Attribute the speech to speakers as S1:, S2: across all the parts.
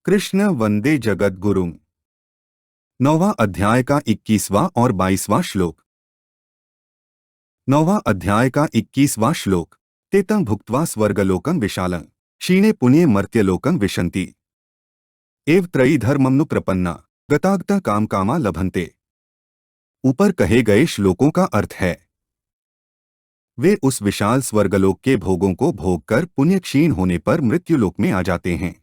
S1: कृष्ण वंदे जगद्गुरुम्। 9वां अध्याय का 21वां और 22वां श्लोक। 9वां अध्याय का 21वां श्लोक। तेतं भुक्त्वा स्वर्गलोकं विशालं क्षीणे पुण्ये मर्त्यलोकं विशन्ति एव त्रयी धर्ममनु प्रपन्ना गतागता काम कामा लभन्ते। ऊपर कहे गए श्लोकों का अर्थ है, वे उस विशाल स्वर्गलोक के भोगों को भोगकर पुण्य क्षीण होने पर मृत्युलोक में आ जाते हैं।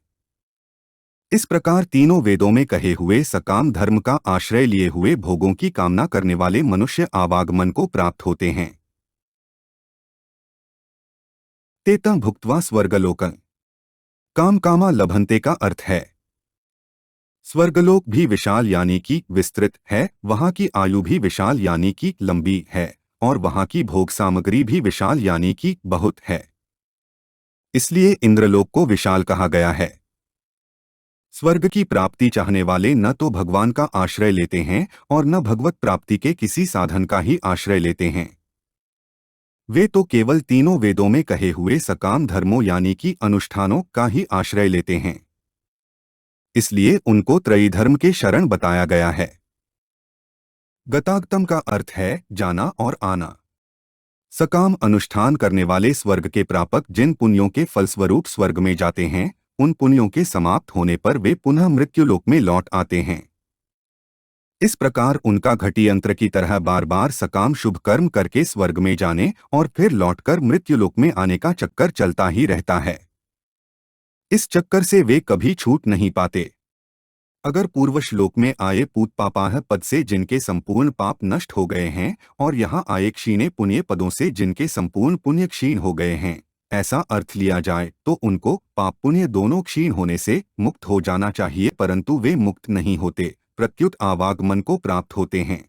S1: इस प्रकार तीनों वेदों में कहे हुए सकाम धर्म का आश्रय लिए हुए भोगों की कामना करने वाले मनुष्य आवागमन को प्राप्त होते हैं। तेतं भुक्त्वा स्वर्गलोकं काम कामा लभन्ते का अर्थ है, स्वर्गलोक भी विशाल यानी कि विस्तृत है, वहां की आयु भी विशाल यानी कि लंबी है, और वहां की भोग सामग्री भी विशाल यानी कि बहुत है। इसलिए इंद्रलोक को विशाल कहा गया है। स्वर्ग की प्राप्ति चाहने वाले न तो भगवान का आश्रय लेते हैं और न भगवत प्राप्ति के किसी साधन का ही आश्रय लेते हैं। वे तो केवल तीनों वेदों में कहे हुए सकाम धर्मों यानी कि अनुष्ठानों का ही आश्रय लेते हैं। इसलिए उनको त्रयी धर्म के शरण बताया गया है। गतागतम का अर्थ है जाना और आना। सकाम अनुष्ठान करने वाले स्वर्ग के प्रापक जिन पुण्यों के फलस्वरूप स्वर्ग में जाते हैं, उन पुण्यों के समाप्त होने पर वे पुनः मृत्युलोक में लौट आते हैं। इस प्रकार उनका घटीयंत्र की तरह बार बार सकाम शुभ कर्म करके स्वर्ग में जाने और फिर लौटकर मृत्युलोक में आने का चक्कर चलता ही रहता है। इस चक्कर से वे कभी छूट नहीं पाते। अगर पूर्व श्लोक में आए पूत पापाह पद से जिनके संपूर्ण पाप नष्ट हो गए हैं और यहाँ आए क्षीणे पुण्य पदों से जिनके संपूर्ण पुण्य क्षीण हो गए हैं, ऐसा अर्थ लिया जाए तो उनको पाप पुण्य दोनों क्षीण होने से मुक्त हो जाना चाहिए, परंतु वे मुक्त नहीं होते, प्रत्युत आवागमन को प्राप्त होते हैं।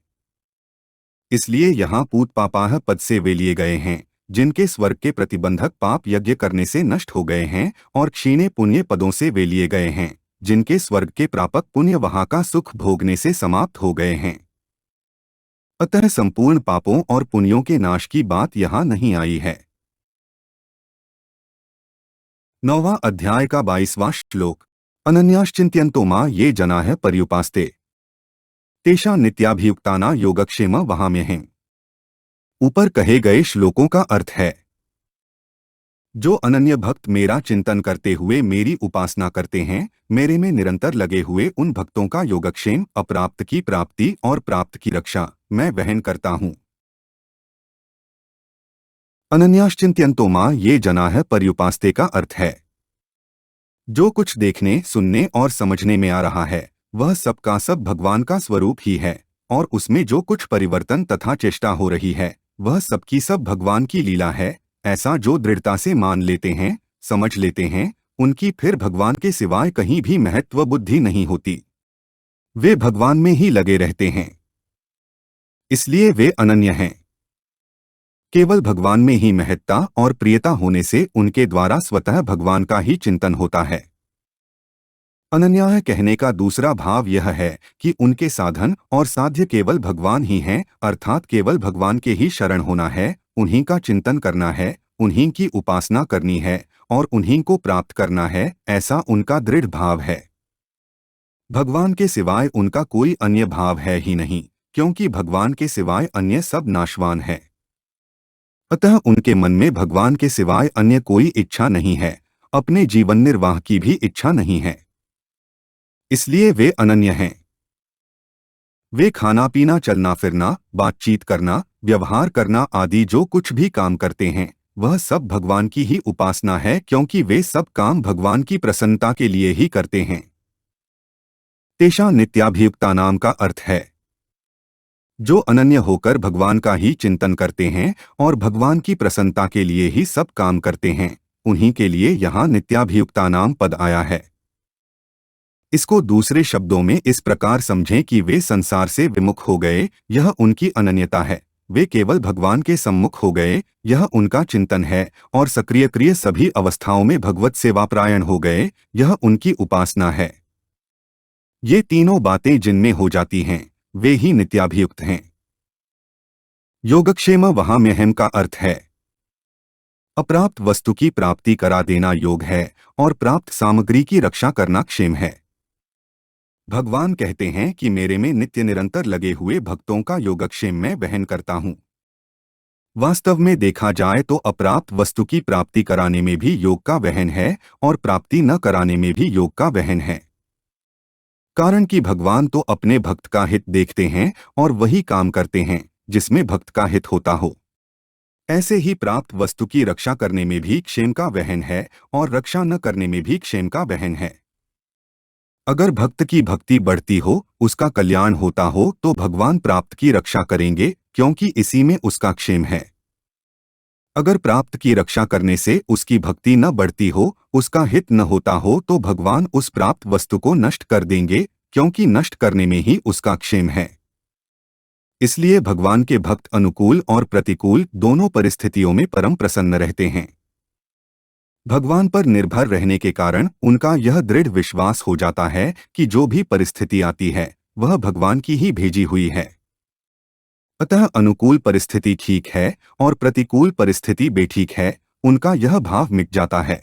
S1: इसलिए यहाँ पूत पापाह पद से वे लिए गए हैं जिनके स्वर्ग के प्रतिबंधक पाप यज्ञ करने से नष्ट हो गए हैं, और क्षीणे पुण्य पदों से वे लिए गए हैं जिनके स्वर्ग के प्रापक पुण्य वहां का सुख भोगने से समाप्त हो गए हैं। अतः संपूर्ण पापों और पुण्यों के नाश की बात यहाँ नहीं आई है। 9वां अध्याय का 22वां श्लोक। अनन्याश्चिंत्यन्तो मां ये जनाः पर्युपास्ते तेषां नित्याभियुक्तानां योगक्षेम वहाम्यहम्। ऊपर कहे गए श्लोकों का अर्थ है, जो अनन्य भक्त मेरा चिंतन करते हुए मेरी उपासना करते हैं, मेरे में निरंतर लगे हुए उन भक्तों का योगक्षेम, अप्राप्त की प्राप्ति और प्राप्त की रक्षा मैं वहन करता हूँ। अनन्याश्चिंत्यन्तो मां ये जनाः पर्युपास्ते का अर्थ है, जो कुछ देखने, सुनने और समझने में आ रहा है वह सबका सब भगवान का स्वरूप ही है, और उसमें जो कुछ परिवर्तन तथा चेष्टा हो रही है वह सबकी सब भगवान की लीला है। ऐसा जो दृढ़ता से मान लेते हैं, समझ लेते हैं, उनकी फिर भगवान के सिवाय कहीं भी महत्व बुद्धि नहीं होती। वे भगवान में ही लगे रहते हैं, इसलिए वे अनन्य हैं। केवल भगवान में ही महत्ता और प्रियता होने से उनके द्वारा स्वतः भगवान का ही चिंतन होता है। अनन्याय कहने का दूसरा भाव यह है कि उनके साधन और साध्य केवल भगवान ही हैं, अर्थात केवल भगवान के ही शरण होना है, उन्हीं का चिंतन करना है, उन्हीं की उपासना करनी है और उन्हीं को प्राप्त करना है, ऐसा उनका दृढ़ भाव है। भगवान के सिवाय उनका कोई अन्य भाव है ही नहीं, क्योंकि भगवान के सिवाय अन्य सब नाशवान है। अतः उनके मन में भगवान के सिवाय अन्य कोई इच्छा नहीं है, अपने जीवन निर्वाह की भी इच्छा नहीं है। इसलिए वे अनन्य हैं। वे खाना पीना, चलना फिरना, बातचीत करना, व्यवहार करना आदि जो कुछ भी काम करते हैं वह सब भगवान की ही उपासना है, क्योंकि वे सब काम भगवान की प्रसन्नता के लिए ही करते हैं। तेषां नित्याभियुक्तानां का अर्थ है, जो अनन्य होकर भगवान का ही चिंतन करते हैं और भगवान की प्रसन्नता के लिए ही सब काम करते हैं, उन्हीं के लिए यहाँ नित्याभियुक्तानां पद आया है। इसको दूसरे शब्दों में इस प्रकार समझें कि वे संसार से विमुख हो गए, यह उनकी अनन्यता है। वे केवल भगवान के सम्मुख हो गए, यह उनका चिंतन है, और सक्रिय सभी अवस्थाओं में भगवत सेवापरायण हो गए, यह उनकी उपासना है। ये तीनों बातें जिनमें हो जाती हैं वे ही नित्याभियुक्त हैं। योगक्षेम वहाम्यहम् का अर्थ है, अप्राप्त वस्तु की प्राप्ति करा देना योग है और प्राप्त सामग्री की रक्षा करना क्षेम है। भगवान कहते हैं कि मेरे में नित्य निरंतर लगे हुए भक्तों का योगक्षेम मैं वहन करता हूँ। वास्तव में देखा जाए तो अप्राप्त वस्तु की प्राप्ति कराने में भी योग का वहन है और प्राप्ति न कराने में भी योग का वहन है। कारण कि भगवान तो अपने भक्त का हित देखते हैं और वही काम करते हैं जिसमें भक्त का हित होता हो। ऐसे ही प्राप्त वस्तु की रक्षा करने में भी क्षेम का वहन है और रक्षा न करने में भी क्षेम का वहन है। अगर भक्त की भक्ति बढ़ती हो, उसका कल्याण होता हो, तो भगवान प्राप्त की रक्षा करेंगे क्योंकि इसी में उसका क्षेम है। अगर प्राप्त की रक्षा करने से उसकी भक्ति न बढ़ती हो, उसका हित न होता हो, तो भगवान उस प्राप्त वस्तु को नष्ट कर देंगे क्योंकि नष्ट करने में ही उसका क्षेम है। इसलिए भगवान के भक्त अनुकूल और प्रतिकूल दोनों परिस्थितियों में परम प्रसन्न रहते हैं। भगवान पर निर्भर रहने के कारण उनका यह दृढ़ विश्वास हो जाता है कि जो भी परिस्थिति आती है वह भगवान की ही भेजी हुई है। अतः अनुकूल परिस्थिति ठीक है और प्रतिकूल परिस्थिति बेठीक है, उनका यह भाव मिट जाता है।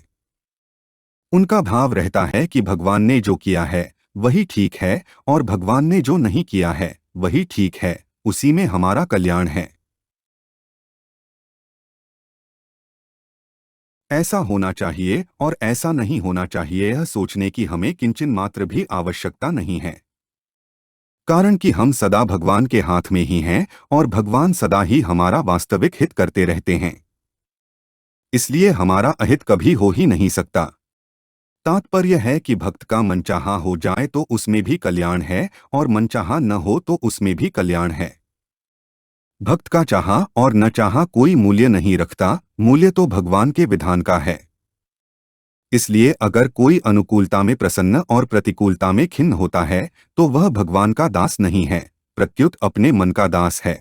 S1: उनका भाव रहता है कि भगवान ने जो किया है वही ठीक है और भगवान ने जो नहीं किया है वही ठीक है, उसी में हमारा कल्याण है। ऐसा होना चाहिए और ऐसा नहीं होना चाहिए, यह सोचने की हमें किंचन मात्र भी आवश्यकता नहीं है। कारण कि हम सदा भगवान के हाथ में ही हैं और भगवान सदा ही हमारा वास्तविक हित करते रहते हैं। इसलिए हमारा अहित कभी हो ही नहीं सकता। तात्पर्य है कि भक्त का मनचाहा हो जाए तो उसमें भी कल्याण है और मनचाहा न हो तो उसमें भी कल्याण है। भक्त का चाहा और न चाहा कोई मूल्य नहीं रखता, मूल्य तो भगवान के विधान का है। इसलिए अगर कोई अनुकूलता में प्रसन्न और प्रतिकूलता में खिन्न होता है तो वह भगवान का दास नहीं है, प्रत्युत अपने मन का दास है।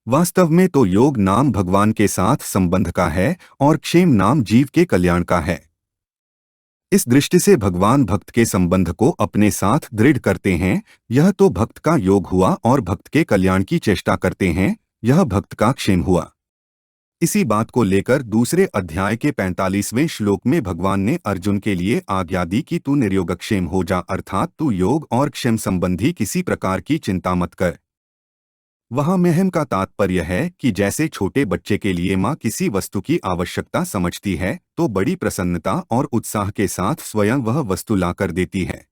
S1: वास्तव में तो योग नाम भगवान के साथ संबंध का है और क्षेम नाम जीव के कल्याण का है। इस दृष्टि से भगवान भक्त के संबंध को अपने साथ दृढ़ करते हैं, यह तो भक्त का योग हुआ, और भक्त के कल्याण की चेष्टा करते हैं, यह भक्त का क्षेम हुआ। इसी बात को लेकर दूसरे अध्याय के 45वें श्लोक में भगवान ने अर्जुन के लिए आज्ञा दी कि तू निर्योगक्षेम हो जा, अर्थात तू योग और क्षेम संबंधी किसी प्रकार की चिंता मत कर। वहाँ महम का तात्पर्य है कि जैसे छोटे बच्चे के लिए माँ किसी वस्तु की आवश्यकता समझती है तो बड़ी प्रसन्नता और उत्साह के साथ स्वयं वह वस्तु लाकर देती है,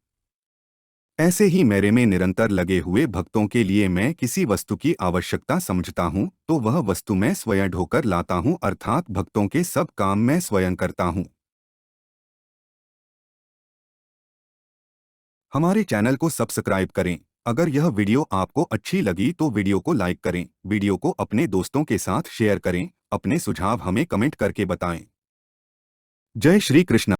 S1: ऐसे ही मेरे में निरंतर लगे हुए भक्तों के लिए मैं किसी वस्तु की आवश्यकता समझता हूँ तो वह वस्तु मैं स्वयं ढोकर लाता हूँ, अर्थात भक्तों के सब काम मैं स्वयं करता हूँ। हमारे चैनल को सब्सक्राइब करें। अगर यह वीडियो आपको अच्छी लगी तो वीडियो को लाइक करें, वीडियो को अपने दोस्तों के साथ शेयर करें, अपने सुझाव हमें कमेंट करके बताएं। जय श्री कृष्ण।